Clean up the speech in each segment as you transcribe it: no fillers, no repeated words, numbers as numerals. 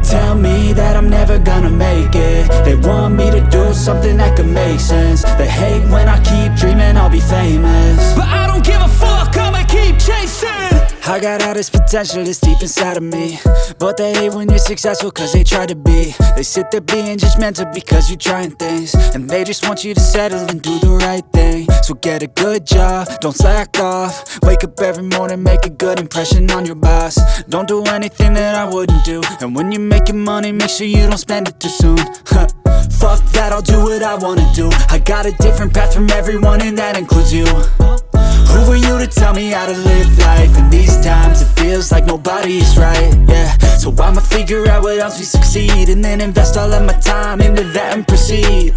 tell me that I'm never gonna make it. They want me to do something that could make sense. They hate when I keep dreaming I'll be famous, but I don't give a fuck, I'ma keep chasing. I got all this potential that's deep inside of me, but they hate when you're successful cause they try to be. They sit there being judgmental because you're trying things, and they just want you to settle and do the right thing. So get a good job, don't slack off. Wake up every morning, make a good impression on your boss. Don't do anything that I wouldn't do, and when you're making money, make sure you don't spend it too soon. Fuck that, I'll do what I wanna do. I got a different path from everyone, and that includes you. Who are you to tell me how to live life? In these times it feels like nobody is right, yeah. So I'ma figure out what else we succeed, and then invest all of my time into that and proceed.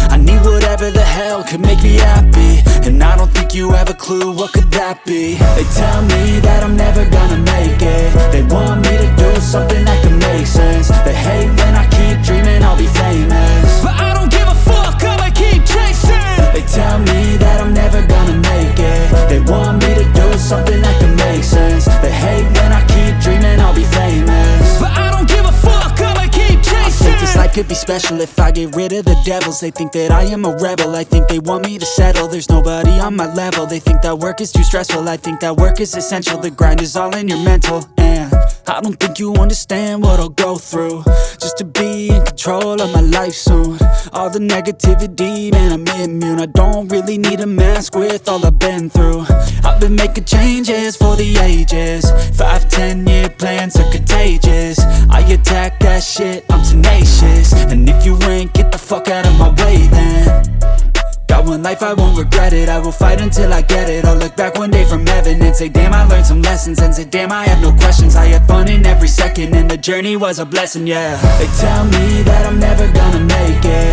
I need whatever the hell could make me happy, and I don't think you have a clue what could that be. They tell me that I'm never gonna make it. They want me to do something that could make sense. They hate when I keep dreaming I'll be famous, but I don't give a fuck, I'ma keep chasing. They tell me that I'm never gonna make it. They want me to do something that can make sense. They hate when I keep dreaming I'll be famous, but I don't give a fuck, I'ma keep chasing. I think this life could be special if I get rid of the devils. They think that I am a rebel, I think they want me to settle. There's nobody on my level. They think that work is too stressful, I think that work is essential. The grind is all in your mental, and I don't think you understand what I'll go through just to be in control of my life soon. All the negativity, man, I'm immune. I don't really need a mask with all I've been through. I've been making changes for the ages. 5-10 year plans are contagious. I attack that shit, I'm tenacious. And if you ain't, get the fuck out of my way then. Got one life, I won't regret it. I will fight until I get it. I'll look back one day from heaven and say, damn, I learned some lessons. And say, damn, I had no questions. I had fun in every second, and the journey was a blessing, yeah. They tell me that I'm never gonna make it.